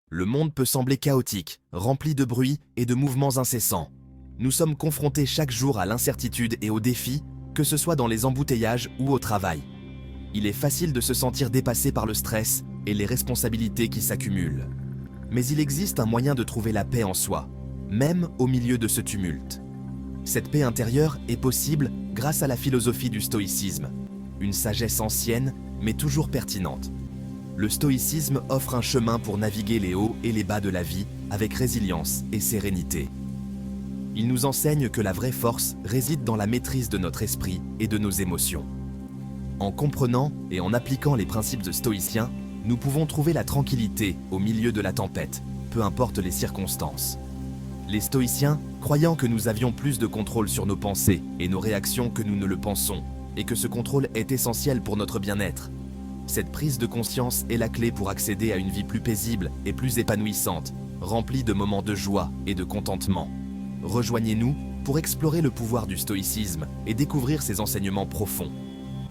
Le monde peut sembler chaotique, rempli de bruit et de mouvements incessants. Nous sommes confrontés chaque jour à l'incertitude et aux défis, que ce soit dans les embouteillages ou au travail. Il est facile de se sentir dépassé par le stress et les responsabilités qui s'accumulent. Mais il existe un moyen de trouver la paix en soi, même au milieu de ce tumulte. Cette paix intérieure est possible grâce à la philosophie du stoïcisme, une sagesse ancienne mais toujours pertinente. Le stoïcisme offre un chemin pour naviguer les hauts et les bas de la vie avec résilience et sérénité. Il nous enseigne que la vraie force réside dans la maîtrise de notre esprit et de nos émotions. En comprenant et en appliquant les principes stoïciens, nous pouvons trouver la tranquillité au milieu de la tempête, peu importe les circonstances. Les stoïciens, croyant que nous avions plus de contrôle sur nos pensées et nos réactions que nous ne le pensons, et que ce contrôle est essentiel pour notre bien-être. Cette prise de conscience est la clé pour accéder à une vie plus paisible et plus épanouissante, remplie de moments de joie et de contentement. Rejoignez-nous pour explorer le pouvoir du stoïcisme et découvrir ses enseignements profonds.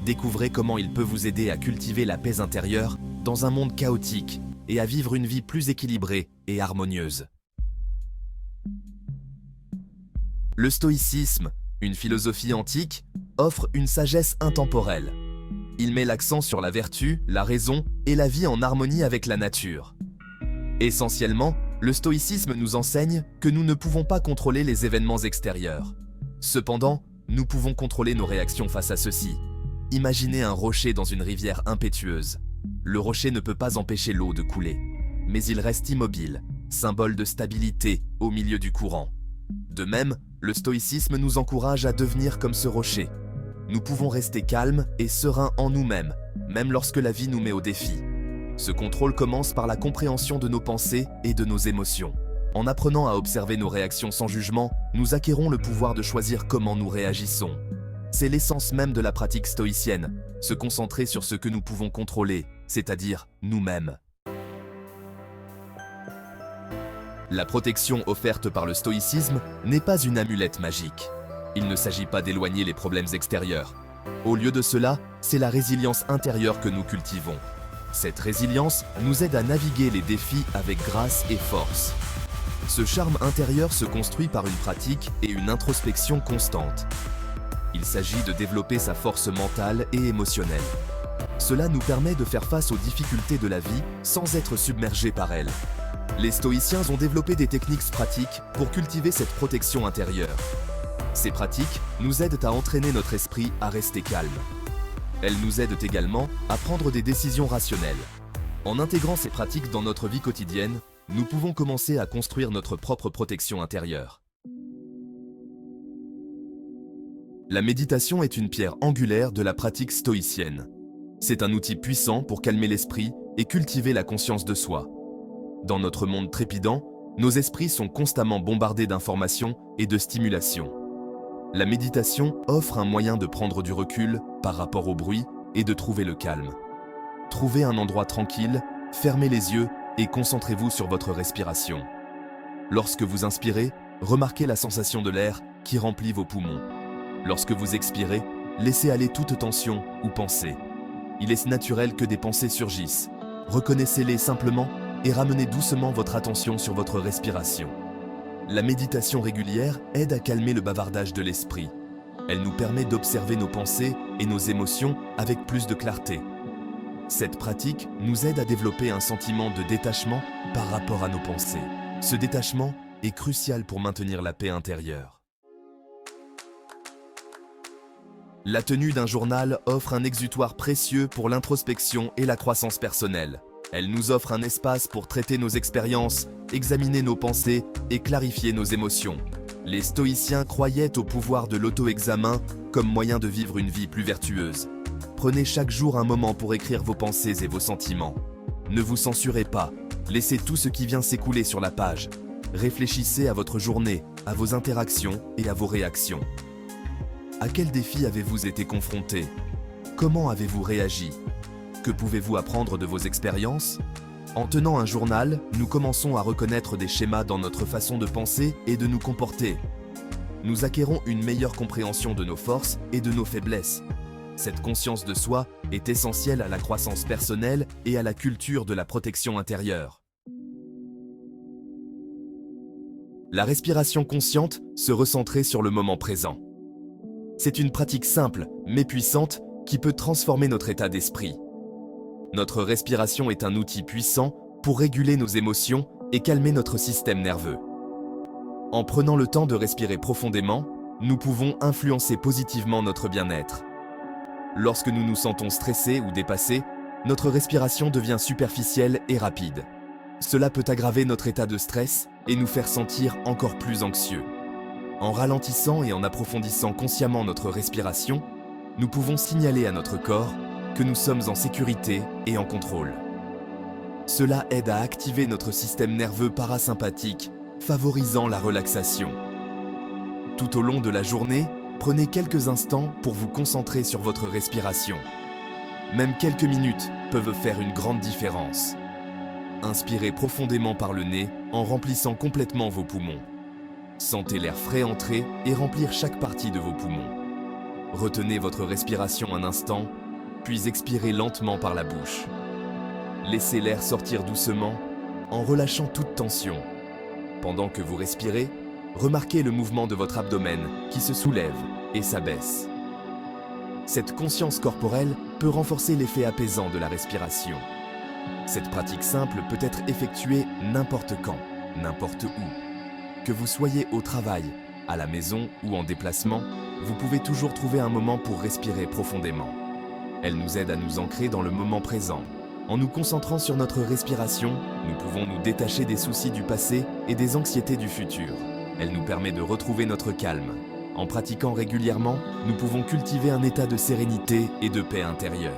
Découvrez comment il peut vous aider à cultiver la paix intérieure dans un monde chaotique et à vivre une vie plus équilibrée et harmonieuse. Le stoïcisme, une philosophie antique, offre une sagesse intemporelle. Il met l'accent sur la vertu, la raison et la vie en harmonie avec la nature. Essentiellement, le stoïcisme nous enseigne que nous ne pouvons pas contrôler les événements extérieurs. Cependant, nous pouvons contrôler nos réactions face à ceux-ci. Imaginez un rocher dans une rivière impétueuse. Le rocher ne peut pas empêcher l'eau de couler, mais il reste immobile, symbole de stabilité au milieu du courant. De même, le stoïcisme nous encourage à devenir comme ce rocher. Nous pouvons rester calmes et sereins en nous-mêmes, même lorsque la vie nous met au défi. Ce contrôle commence par la compréhension de nos pensées et de nos émotions. En apprenant à observer nos réactions sans jugement, nous acquérons le pouvoir de choisir comment nous réagissons. C'est l'essence même de la pratique stoïcienne, se concentrer sur ce que nous pouvons contrôler, c'est-à-dire nous-mêmes. La protection offerte par le stoïcisme n'est pas une amulette magique. Il ne s'agit pas d'éloigner les problèmes extérieurs. Au lieu de cela, c'est la résilience intérieure que nous cultivons. Cette résilience nous aide à naviguer les défis avec grâce et force. Ce charme intérieur se construit par une pratique et une introspection constante. Il s'agit de développer sa force mentale et émotionnelle. Cela nous permet de faire face aux difficultés de la vie sans être submergés par elles. Les stoïciens ont développé des techniques pratiques pour cultiver cette protection intérieure. Ces pratiques nous aident à entraîner notre esprit à rester calme. Elles nous aident également à prendre des décisions rationnelles. En intégrant ces pratiques dans notre vie quotidienne, nous pouvons commencer à construire notre propre protection intérieure. La méditation est une pierre angulaire de la pratique stoïcienne. C'est un outil puissant pour calmer l'esprit et cultiver la conscience de soi. Dans notre monde trépidant, nos esprits sont constamment bombardés d'informations et de stimulations. La méditation offre un moyen de prendre du recul par rapport au bruit et de trouver le calme. Trouvez un endroit tranquille, fermez les yeux et concentrez-vous sur votre respiration. Lorsque vous inspirez, remarquez la sensation de l'air qui remplit vos poumons. Lorsque vous expirez, laissez aller toute tension ou pensée. Il est naturel que des pensées surgissent. Reconnaissez-les simplement et ramenez doucement votre attention sur votre respiration. La méditation régulière aide à calmer le bavardage de l'esprit. Elle nous permet d'observer nos pensées et nos émotions avec plus de clarté. Cette pratique nous aide à développer un sentiment de détachement par rapport à nos pensées. Ce détachement est crucial pour maintenir la paix intérieure. La tenue d'un journal offre un exutoire précieux pour l'introspection et la croissance personnelle. Elle nous offre un espace pour traiter nos expériences, examiner nos pensées et clarifier nos émotions. Les stoïciens croyaient au pouvoir de l'auto-examen comme moyen de vivre une vie plus vertueuse. Prenez chaque jour un moment pour écrire vos pensées et vos sentiments. Ne vous censurez pas, laissez tout ce qui vient s'écouler sur la page. Réfléchissez à votre journée, à vos interactions et à vos réactions. À quel défi avez-vous été confronté? Comment avez-vous réagi? Que pouvez-vous apprendre de vos expériences? En tenant un journal, nous commençons à reconnaître des schémas dans notre façon de penser et de nous comporter. Nous acquérons une meilleure compréhension de nos forces et de nos faiblesses. Cette conscience de soi est essentielle à la croissance personnelle et à la culture de la protection intérieure. La respiration consciente se recentrer sur le moment présent. C'est une pratique simple, mais puissante, qui peut transformer notre état d'esprit. Notre respiration est un outil puissant pour réguler nos émotions et calmer notre système nerveux. En prenant le temps de respirer profondément, nous pouvons influencer positivement notre bien-être. Lorsque nous nous sentons stressés ou dépassés, notre respiration devient superficielle et rapide. Cela peut aggraver notre état de stress et nous faire sentir encore plus anxieux. En ralentissant et en approfondissant consciemment notre respiration, nous pouvons signaler à notre corps que nous sommes en sécurité et en contrôle. Cela aide à activer notre système nerveux parasympathique, favorisant la relaxation. Tout au long de la journée, prenez quelques instants pour vous concentrer sur votre respiration. Même quelques minutes peuvent faire une grande différence. Inspirez profondément par le nez en remplissant complètement vos poumons. Sentez l'air frais entrer et remplir chaque partie de vos poumons. Retenez votre respiration un instant, puis expirez lentement par la bouche. Laissez l'air sortir doucement en relâchant toute tension. Pendant que vous respirez, remarquez le mouvement de votre abdomen qui se soulève et s'abaisse. Cette conscience corporelle peut renforcer l'effet apaisant de la respiration. Cette pratique simple peut être effectuée n'importe quand, n'importe où. Que vous soyez au travail, à la maison ou en déplacement, vous pouvez toujours trouver un moment pour respirer profondément. Elle nous aide à nous ancrer dans le moment présent. En nous concentrant sur notre respiration, nous pouvons nous détacher des soucis du passé et des anxiétés du futur. Elle nous permet de retrouver notre calme. En pratiquant régulièrement, nous pouvons cultiver un état de sérénité et de paix intérieure.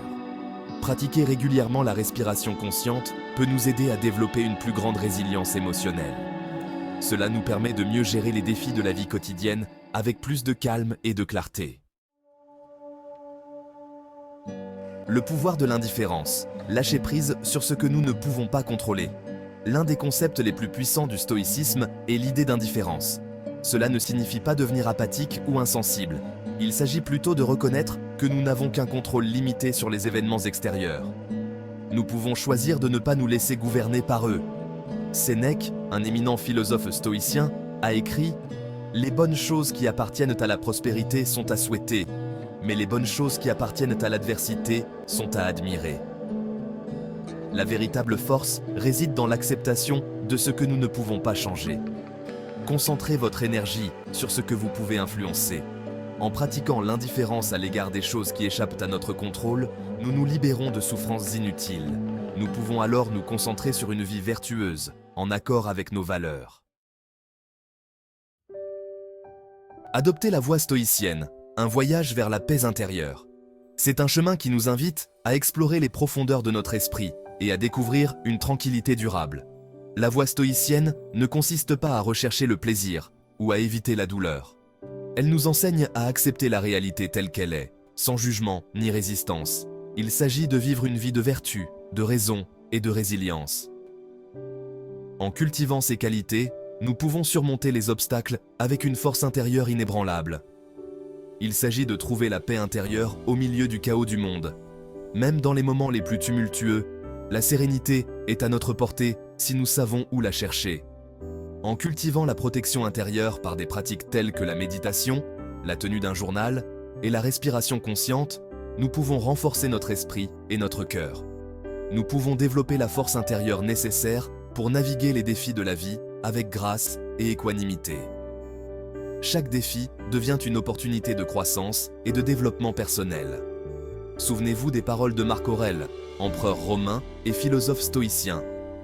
Pratiquer régulièrement la respiration consciente peut nous aider à développer une plus grande résilience émotionnelle. Cela nous permet de mieux gérer les défis de la vie quotidienne avec plus de calme et de clarté. Le pouvoir de l'indifférence, lâcher prise sur ce que nous ne pouvons pas contrôler. L'un des concepts les plus puissants du stoïcisme est l'idée d'indifférence. Cela ne signifie pas devenir apathique ou insensible. Il s'agit plutôt de reconnaître que nous n'avons qu'un contrôle limité sur les événements extérieurs. Nous pouvons choisir de ne pas nous laisser gouverner par eux. Sénèque, un éminent philosophe stoïcien, a écrit « Les bonnes choses qui appartiennent à la prospérité sont à souhaiter, mais les bonnes choses qui appartiennent à l'adversité sont à admirer. » La véritable force réside dans l'acceptation de ce que nous ne pouvons pas changer. Concentrez votre énergie sur ce que vous pouvez influencer. En pratiquant l'indifférence à l'égard des choses qui échappent à notre contrôle, nous nous libérons de souffrances inutiles. Nous pouvons alors nous concentrer sur une vie vertueuse, en accord avec nos valeurs. Adoptez la voie stoïcienne, un voyage vers la paix intérieure. C'est un chemin qui nous invite à explorer les profondeurs de notre esprit et à découvrir une tranquillité durable. La voie stoïcienne ne consiste pas à rechercher le plaisir ou à éviter la douleur. Elle nous enseigne à accepter la réalité telle qu'elle est, sans jugement ni résistance. Il s'agit de vivre une vie de vertu, de raison et de résilience. En cultivant ces qualités, nous pouvons surmonter les obstacles avec une force intérieure inébranlable. Il s'agit de trouver la paix intérieure au milieu du chaos du monde. Même dans les moments les plus tumultueux, la sérénité est à notre portée si nous savons où la chercher. En cultivant la protection intérieure par des pratiques telles que la méditation, la tenue d'un journal et la respiration consciente, nous pouvons renforcer notre esprit et notre cœur. Nous pouvons développer la force intérieure nécessaire pour naviguer les défis de la vie avec grâce et équanimité. Chaque défi devient une opportunité de croissance et de développement personnel. Souvenez-vous des paroles de Marc Aurèle, empereur romain et philosophe stoïcien.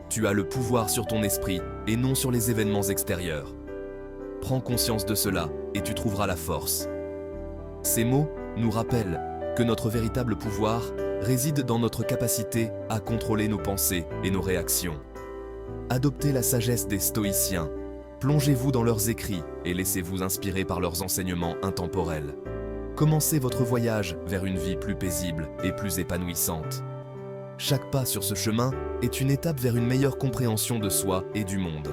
Tu as le pouvoir sur ton esprit et non sur les événements extérieurs. Prends conscience de cela et tu trouveras la force. Ces mots nous rappellent que notre véritable pouvoir réside dans notre capacité à contrôler nos pensées et nos réactions. Adoptez la sagesse des stoïciens. Plongez-vous dans leurs écrits et laissez-vous inspirer par leurs enseignements intemporels. Commencez votre voyage vers une vie plus paisible et plus épanouissante. Chaque pas sur ce chemin est une étape vers une meilleure compréhension de soi et du monde.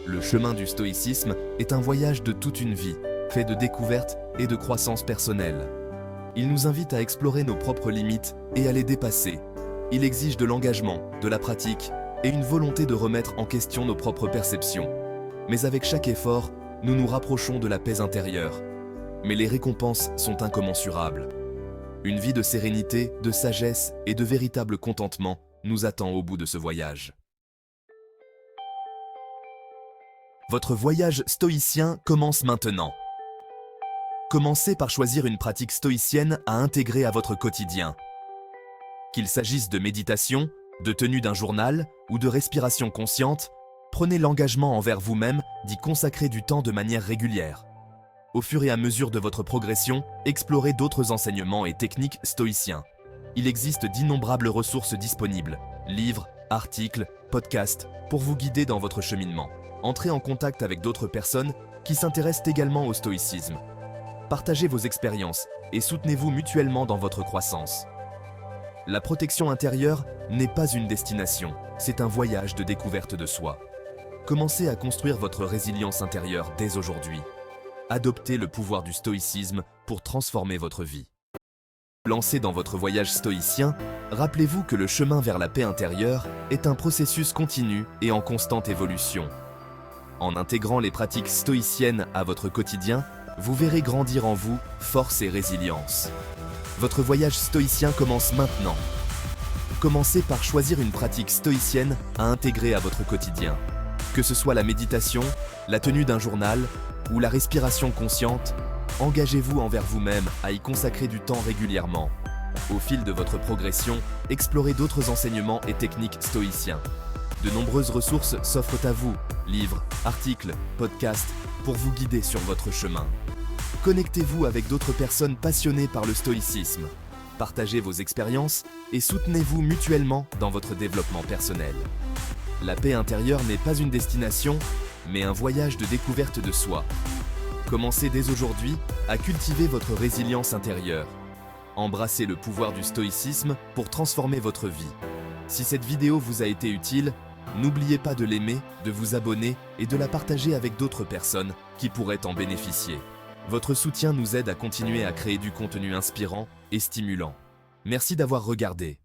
Le chemin du stoïcisme est un voyage de toute une vie, fait de découvertes et de croissance personnelle. Il nous invite à explorer nos propres limites et à les dépasser. Il exige de l'engagement, de la pratique et une volonté de remettre en question nos propres perceptions. mais avec chaque effort, nous nous rapprochons de la paix intérieure. Mais les récompenses sont incommensurables. Une vie de sérénité, de sagesse et de véritable contentement nous attend au bout de ce voyage. Votre voyage stoïcien commence maintenant. Commencez par choisir une pratique stoïcienne à intégrer à votre quotidien. Qu'il s'agisse de méditation, de tenue d'un journal ou de respiration consciente, prenez l'engagement envers vous-même d'y consacrer du temps de manière régulière. Au fur et à mesure de votre progression, explorez d'autres enseignements et techniques stoïciens. Il existe d'innombrables ressources disponibles, livres, articles, podcasts, pour vous guider dans votre cheminement. Entrez en contact avec d'autres personnes qui s'intéressent également au stoïcisme. Partagez vos expériences et soutenez-vous mutuellement dans votre croissance. La protection intérieure n'est pas une destination, c'est un voyage de découverte de soi. Commencez à construire votre résilience intérieure dès aujourd'hui. Adoptez le pouvoir du stoïcisme pour transformer votre vie. Lancé dans votre voyage stoïcien, rappelez-vous que le chemin vers la paix intérieure est un processus continu et en constante évolution. En intégrant les pratiques stoïciennes à votre quotidien, vous verrez grandir en vous force et résilience. Votre voyage stoïcien commence maintenant. Commencez par choisir une pratique stoïcienne à intégrer à votre quotidien. Que ce soit la méditation, la tenue d'un journal ou la respiration consciente, engagez-vous envers vous-même à y consacrer du temps régulièrement. Au fil de votre progression, explorez d'autres enseignements et techniques stoïciens. De nombreuses ressources s'offrent à vous, livres, articles, podcasts, pour vous guider sur votre chemin. Connectez-vous avec d'autres personnes passionnées par le stoïcisme. Partagez vos expériences et soutenez-vous mutuellement dans votre développement personnel. La paix intérieure n'est pas une destination, mais un voyage de découverte de soi. Commencez dès aujourd'hui à cultiver votre résilience intérieure. Embrassez le pouvoir du stoïcisme pour transformer votre vie. Si cette vidéo vous a été utile, n'oubliez pas de l'aimer, de vous abonner et de la partager avec d'autres personnes qui pourraient en bénéficier. Votre soutien nous aide à continuer à créer du contenu inspirant et stimulant. Merci d'avoir regardé.